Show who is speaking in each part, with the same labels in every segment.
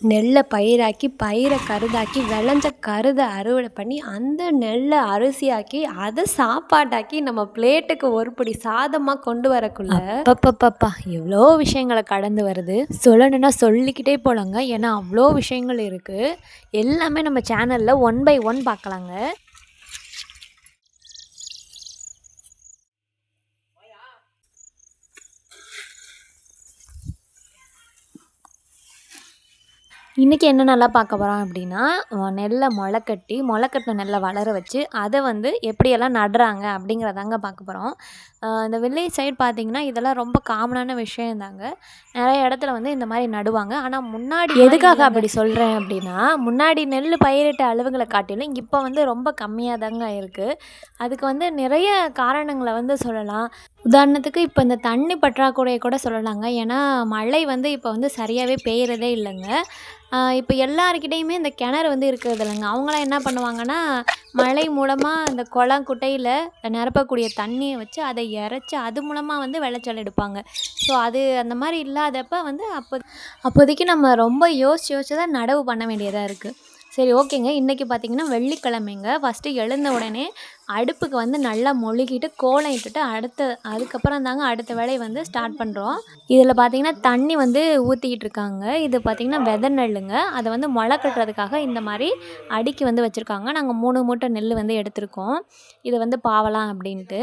Speaker 1: நெல்லை பயிராக்கி பயிரை கருதாக்கி விளைஞ்ச கருதை அறுவடை பண்ணி அந்த நெல்லை அரிசியாக்கி அதை சாப்பாட்டாக்கி நம்ம பிளேட்டுக்கு ஒரு படி சாதமாக கொண்டு வரக்குள்ள அப்பப்பப்பா எவ்வளோ விஷயங்களை கடந்து வருது. சொல்லணும்னா சொல்லிக்கிட்டே போலாங்க. ஏன்னா அவ்வளோ விஷயங்கள் இருக்குது. எல்லாமே நம்ம சேனலில் ஒன் பை ஒன் பார்க்கலாங்க. இன்றைக்கி என்ன நல்லா பார்க்க போகிறோம் அப்படின்னா, நெல்லை முளைக்கட்டின நெல்லை வளர வச்சு அதை வந்து எப்படியெல்லாம் நடுறாங்க அப்படிங்கிறதாங்க பார்க்க போகிறோம். இந்த வில்லேஜ் சைடு பார்த்திங்கன்னா இதெல்லாம் ரொம்ப காமனான விஷயந்தாங்க. நிறைய இடத்துல வந்து இந்த மாதிரி நடுவாங்க. ஆனால் முன்னாடி எதுக்காக அப்படி சொல்கிறேன் அப்படின்னா, முன்னாடி நெல் பயிரிட்ட அளவுகளை காட்டிலும் இப்போ வந்து ரொம்ப கம்மியாக தாங்க இருக்குது. அதுக்கு வந்து நிறைய காரணங்களை வந்து சொல்லலாம். உதாரணத்துக்கு இப்போ இந்த தண்ணி பற்றாக்குறையை கூட சொல்லலாங்க. ஏன்னா மழை வந்து இப்போ வந்து சரியாகவே பெய்யறதே இல்லைங்க. இப்போ எல்லாருக்கிட்டேயுமே இந்த கிணறு வந்து இருக்கிறது இல்லைங்க. அவங்களாம் என்ன பண்ணுவாங்கன்னா, மழை மூலமாக இந்த குளம் குட்டையில் நிரப்பக்கூடிய தண்ணியை வச்சு அதை இறைச்சி அது மூலமாக வந்து விளைச்சல் எடுப்பாங்க. ஸோ அது அந்த மாதிரி இல்லாதப்ப வந்து அப்போதைக்கு நம்ம ரொம்ப யோசிச்சு தான் நடவு பண்ண வேண்டியதாக இருக்குது. சரி, ஓகேங்க. இன்றைக்கி பார்த்திங்கன்னா வெள்ளிக்கிழமைங்க. ஃபஸ்ட்டு எழுந்த உடனே அடுப்புக்கு வந்து நல்லா மொழுகிட்டு கோலம் இட்டுட்டு அதுக்கப்புறம் தாங்க அடுத்த வேலையை வந்து ஸ்டார்ட் பண்ணுறோம். இதில் பார்த்திங்கன்னா தண்ணி வந்து ஊற்றிக்கிட்டு இருக்காங்க. இது பார்த்திங்கன்னா விதை நெல்லுங்க. அதை வந்து முளை கட்டுறதுக்காக இந்த மாதிரி அடுக்கி வந்து வச்சுருக்காங்க. நாங்கள் 3 மூட்டை நெல் வந்து எடுத்திருக்கோம். இதை வந்து பாவலாம் அப்படின்ட்டு.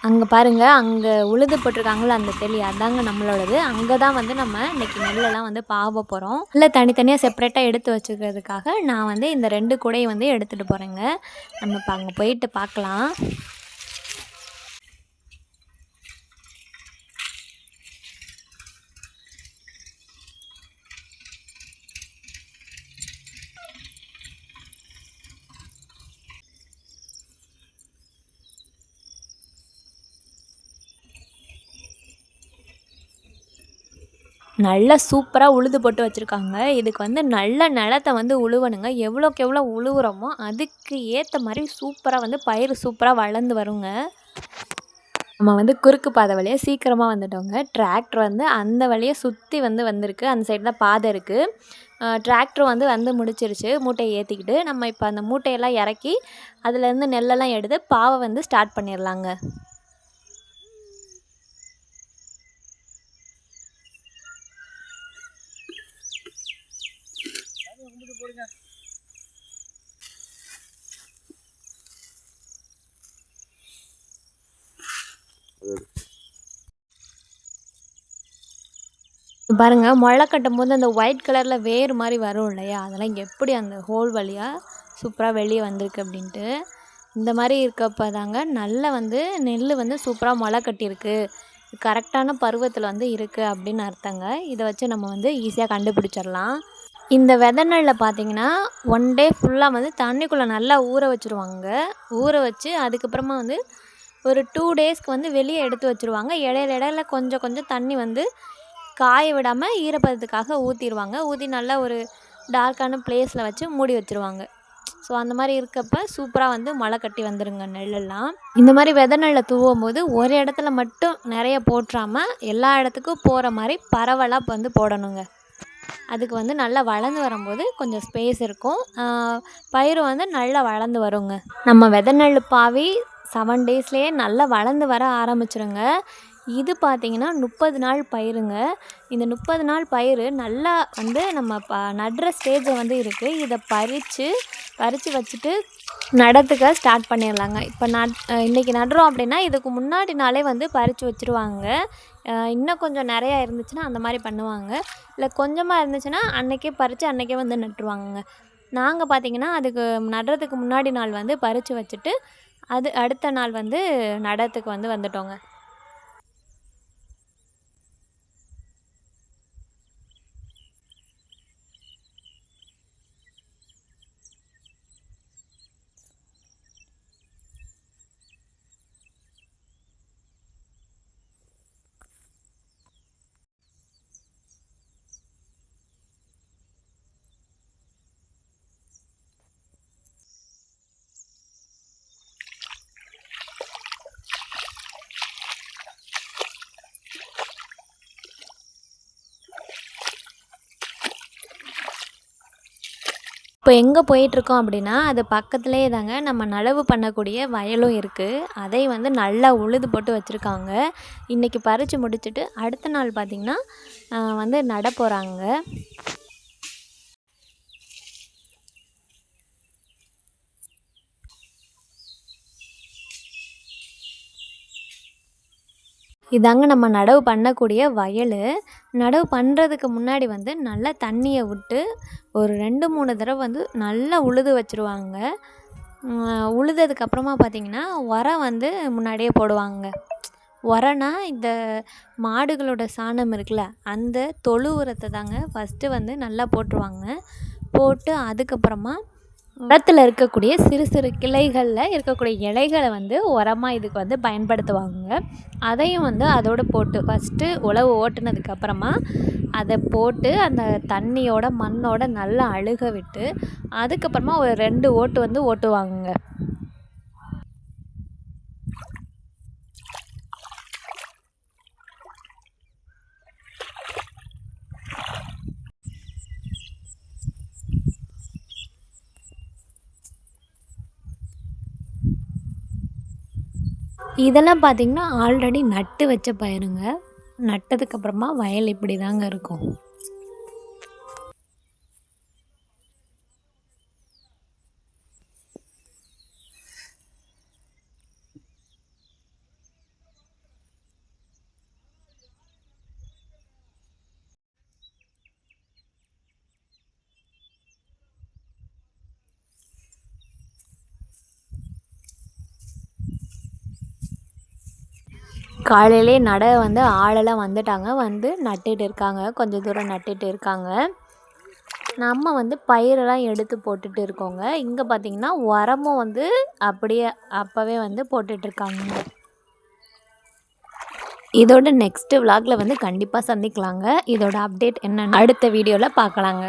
Speaker 1: அங்கே பாருங்கள், அங்கே உழுது போட்டிருக்காங்கள அந்த தெளி, அதாங்க நம்மளோடது. அங்கே தான் வந்து நம்ம இன்றைக்கி நெல்லெல்லாம் வந்து பாவ போகிறோம். இல்லை தனித்தனியாக செப்பரேட்டாக எடுத்து வச்சுக்கிறதுக்காக நான் வந்து இந்த 2 கூடையை வந்து எடுத்துகிட்டு போகிறேங்க. நம்ம இப்போ அங்கே போயிட்டு பார்க்கலாம். நல்லா சூப்பராக உழுது போட்டு வச்சுருக்காங்க. இதுக்கு வந்து நல்ல நிலத்த வந்து உழுவணுங்க. எவ்வளோக்கு எவ்வளோ உழுவுறோமோ அதுக்கு ஏற்ற மாதிரி சூப்பராக வந்து பயிர் சூப்பராக வளர்ந்து வருங்க. நம்ம வந்து குறுக்கு பாதை வழியாக சீக்கிரமாக வந்துட்டோங்க. டிராக்டர் வந்து அந்த வழியை சுற்றி வந்திருக்கு. அந்த சைடு தான் பாதை இருக்குது. டிராக்டர் வந்து முடிச்சிருச்சு மூட்டையை ஏற்றிக்கிட்டு. நம்ம இப்போ அந்த மூட்டையெல்லாம் இறக்கி அதுலேருந்து நெல்லெல்லாம் எடுத்து பாவை வந்து ஸ்டார்ட் பண்ணிடலாங்க. பாருங்கள், முளை கட்டும் போது அந்த ஒயிட் கலரில் வேறு மாதிரி வரும் இல்லையா, அதெல்லாம் எப்படி அந்த ஹோல் வழியாக சூப்பராக வெளியே வந்திருக்கு அப்படின்ட்டு. இந்த மாதிரி இருக்கப்போ தாங்க நல்ல வந்து நெல் வந்து சூப்பராக முளை கட்டியிருக்கு, கரெக்டான பருவத்தில் வந்து இருக்குது அப்படின்னு அர்த்தங்க. இதை வச்சு நம்ம வந்து ஈஸியாக கண்டுபிடிச்சிடலாம். இந்த விதை நெல்லை பார்த்திங்கன்னா 1 டே ஃபுல்லாக வந்து தண்ணிக்குள்ளே நல்லா ஊற வச்சுருவாங்க. ஊற வச்சு அதுக்கப்புறமா வந்து ஒரு 2 டேஸ்க்கு வந்து வெளியே எடுத்து வச்சுருவாங்க. இடையில கொஞ்சம் கொஞ்சம் தண்ணி வந்து காய விடாமல் ஈரப்பதத்துக்காக ஊற்றிடுவாங்க. ஊற்றி நல்லா ஒரு டார்க்கான பிளேஸில் வச்சு மூடி வச்சுருவாங்க. ஸோ அந்த மாதிரி இருக்கப்போ சூப்பராக வந்து முளை கட்டி வந்துடுங்க நெல்லெல்லாம். இந்த மாதிரி விதை நெல்லை தூவும் போது ஒரு இடத்துல மட்டும் நிறைய போட்டுறாமல் எல்லா இடத்துக்கும் போகிற மாதிரி பரவலாக வந்து போடணுங்க. அதுக்கு வந்து நல்லா வளர்ந்து வரும்போது கொஞ்சம் ஸ்பேஸ் இருக்கும். பயிர் வந்து நல்லா வளர்ந்து வருங்க. நம்ம விதை நெல் பாவி 7 டேஸ்லேயே நல்லா வளர்ந்து வர ஆரம்பிச்சிருங்க. இது பார்த்திங்கன்னா 30 நாள் பயிருங்க. இந்த 30 நாள் பயிர் நல்லா வந்து நம்ம நடுற ஸ்டேஜை வந்து இருக்குது. இதை பறித்து வச்சுட்டு நடத்துக்க ஸ்டார்ட் பண்ணிடலாங்க. இப்போ இன்றைக்கி நடுறோம் அப்படின்னா இதுக்கு முன்னாடி நாளே வந்து பறித்து வச்சுருவாங்க. இன்னும் கொஞ்சம் நிறையா இருந்துச்சுன்னா அந்த மாதிரி பண்ணுவாங்க. இல்லை கொஞ்சமாக இருந்துச்சுன்னா அன்றைக்கே பறித்து அன்றைக்கே வந்து நட்டுருவாங்கங்க. நாங்கள் பார்த்திங்கன்னா அதுக்கு நடுறதுக்கு முன்னாடி நாள் வந்து பறித்து வச்சுட்டு அடுத்த நாள் வந்து நடத்துக்கு வந்து வந்துட்டோங்க. இப்போ எங்கே போயிட்டுருக்கோம் அப்படின்னா அது பக்கத்துலேயே தாங்க நம்ம நடவு பண்ணக்கூடிய வயலும் இருக்குது. அதை வந்து நல்லா உழுது போட்டு வச்சுருக்காங்க. இன்றைக்கி பறித்து முடிச்சுட்டு அடுத்த நாள் பார்த்திங்கன்னா வந்து நட போகிறாங்க. இதாங்க நம்ம நடவு பண்ணக்கூடிய வயல். நடவு பண்ணுறதுக்கு முன்னாடி வந்து நல்லா தண்ணியை விட்டு ஒரு 2-3 தடவை வந்து நல்லா உழுது வச்சுருவாங்க. உழுததுக்கப்புறமா பார்த்திங்கன்னா உரம் வந்து முன்னாடியே போடுவாங்க. உரம்னா இந்த மாடுகளோட சாணம் இருக்குல்ல, அந்த தொழு உரத்தை தாங்க ஃபஸ்ட்டு வந்து நல்லா போட்டுருவாங்க. போட்டு அதுக்கப்புறமா மரத்தில் இருக்கக்கூடிய சிறு சிறு கிளைகளில் இருக்கக்கூடிய இலைகளை வந்து உரமாக இதுக்கு வந்து பயன்படுத்துவாங்க. அதையும் வந்து அதோடு போட்டு ஃபஸ்ட்டு உழவு ஓட்டுனதுக்கப்புறமா அதை போட்டு அந்த தண்ணியோட மண்ணோட நல்லா அழுக விட்டு அதுக்கப்புறமா ஒரு 2 ஓட்டு வந்து ஓட்டுவாங்க. இதெல்லாம் பார்த்திங்கன்னா ஆல்ரெடி நட்டு வச்ச பயிருங்க. நட்டதுக்கப்புறமா வயல் இப்படி தாங்க இருக்கும். காலையிலே நட வந்து ஆளெல்லாம் வந்துட்டாங்க. வந்து நட்டுட்டு இருக்காங்க. கொஞ்சம் தூரம் நட்டுட்டு இருக்காங்க. நம்ம வந்து பயிரெல்லாம் எடுத்து போட்டுட்டு இருக்கோங்க. இங்கே பார்த்திங்கன்னா உரமும் வந்து அப்படியே அப்போவே வந்து போட்டுட்ருக்காங்க. இதோட நெக்ஸ்ட்டு விலாகில் வந்து கண்டிப்பாக சந்திக்கலாங்க. இதோட அப்டேட் என்னென்னு அடுத்த வீடியோவில் பார்க்கலாங்க.